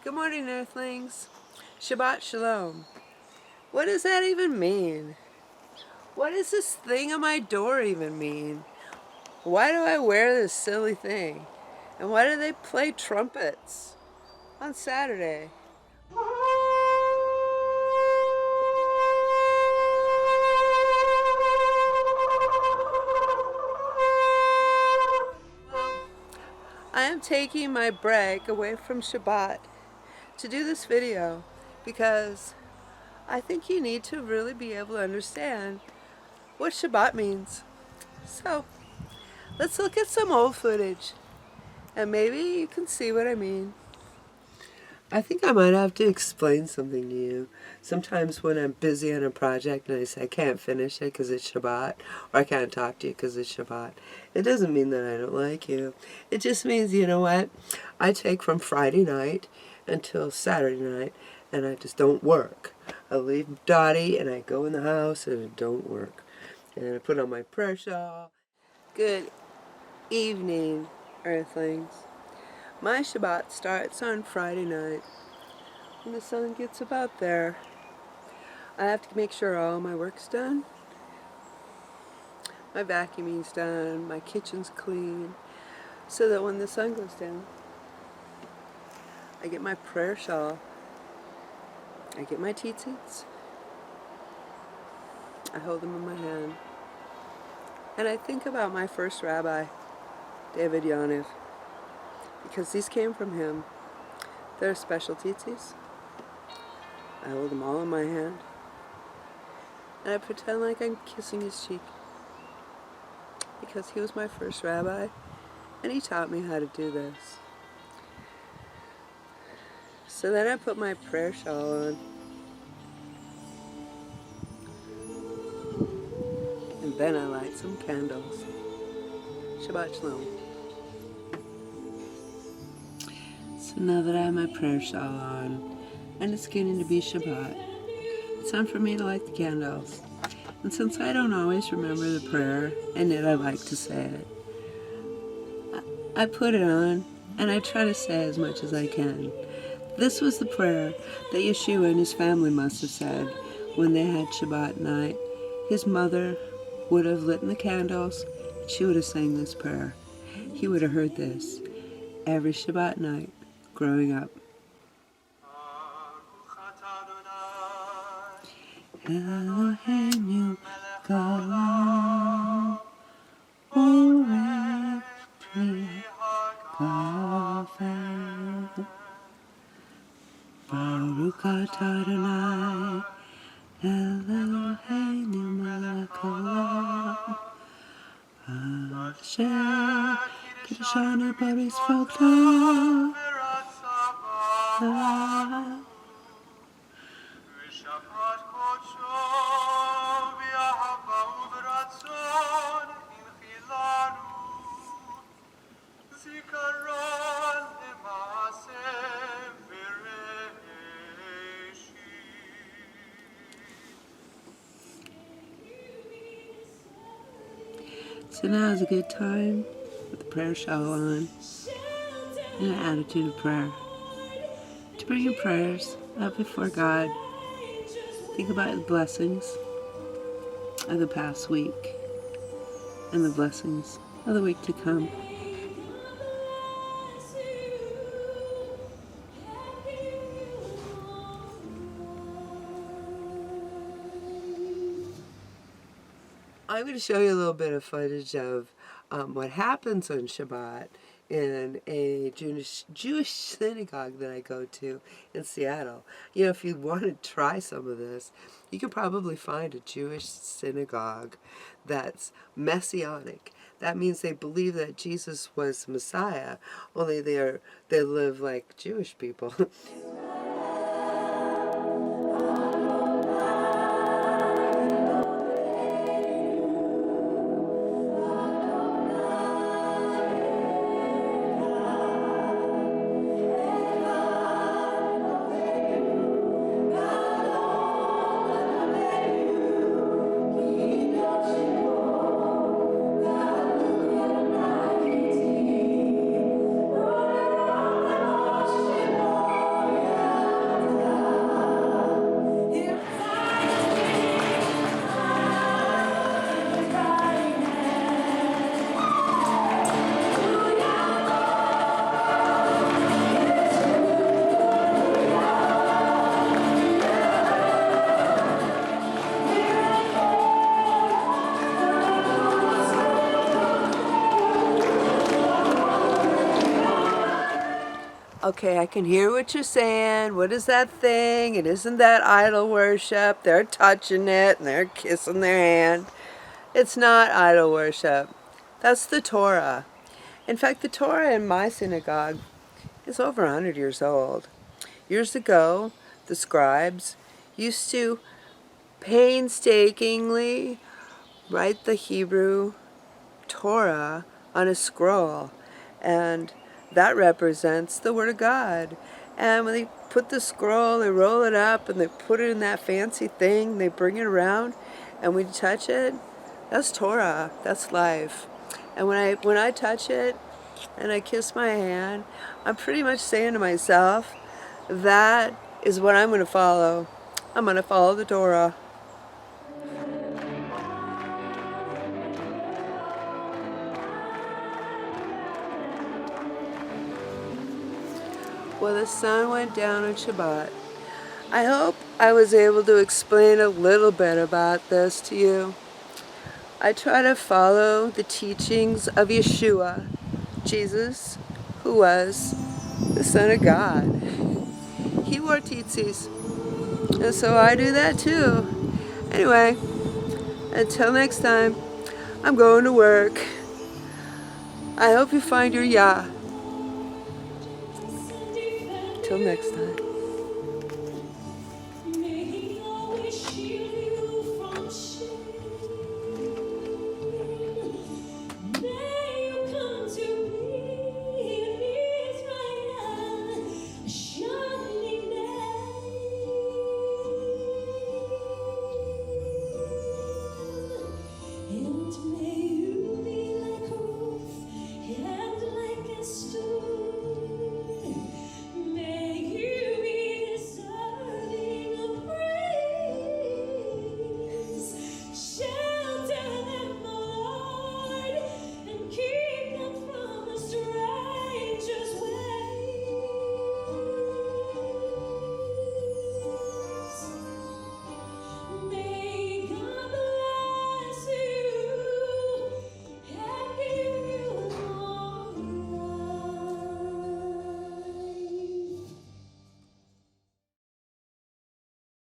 Good morning, Earthlings. Shabbat Shalom. What does that even mean? What does this thing on my door even mean? Why do I wear this silly thing? And why do they play trumpets on Saturday? I am taking my break away from Shabbat to do this video because I think you need to really be able to understand what Shabbat means. So, let's look at some old footage and maybe you can see what I mean. I think I might have to explain something to you. Sometimes when I'm busy on a project and I say I can't finish it because it's Shabbat, or I can't talk to you because it's Shabbat, it doesn't mean that I don't like you. It just means, you know what, I take from Friday night until Saturday night and I just don't work. I leave Dottie and I go in the house and I don't work. And I put on my prayer shawl. Good evening, Earthlings. My Shabbat starts on Friday night. When the sun gets about there, I have to make sure all my work's done. My vacuuming's done, my kitchen's clean, so that when the sun goes down, I get my prayer shawl, I get my tzitzits, I hold them in my hand, and I think about my first rabbi, David Yaniv, because these came from him. They're special tzitzis. I hold them all in my hand, and I pretend like I'm kissing his cheek, because he was my first rabbi, and he taught me how to do this. So then I put my prayer shawl on, and then I light some candles. Shabbat Shalom. So now that I have my prayer shawl on, and it's getting to be Shabbat, it's time for me to light the candles. And since I don't always remember the prayer, and yet I like to say it, I put it on, and I try to say as much as I can. This was the prayer that Yeshua and his family must have said when they had Shabbat night. His mother would have lit the candles, and she would have sang this prayer. He would have heard this every Shabbat night growing up. Eloheinu Galam Orech Pri Havel Baruch atah Adonai Eloheinu melech haolam Asher kiddushanu b'mitzvotav So now is a good time with the prayer shawl on and an attitude of prayer to bring your prayers up before God. Think about the blessings of the past week and the blessings of the week to come. I'm going to show you a little bit of footage of what happens on Shabbat in a Jewish synagogue that I go to in Seattle. You know, if you want to try some of this, you could probably find a Jewish synagogue that's Messianic. That means they believe that Jesus was Messiah, only they live like Jewish people. Okay, I can hear what you're saying. What is that thing? It isn't that idol worship. They're touching it and they're kissing their hand. It's not idol worship. That's the Torah. In fact, the Torah in my synagogue is over 100 years old. Years ago, the scribes used to painstakingly write the Hebrew Torah on a scroll, and that represents the Word of God. And when they put the scroll, they roll it up and they put it in that fancy thing, they bring it around, and when you touch it, that's Torah, that's life. And when I touch it and I kiss my hand, I'm pretty much saying to myself, that is what I'm going to follow. I'm going to follow the Torah. Well, the sun went down on Shabbat. I hope I was able to explain a little bit about this to you. I try to follow the teachings of Yeshua, Jesus, who was the Son of God. He wore tzitzis, and so I do that too. Anyway, until next time, I'm going to work. I hope you find your Yah. Till next time.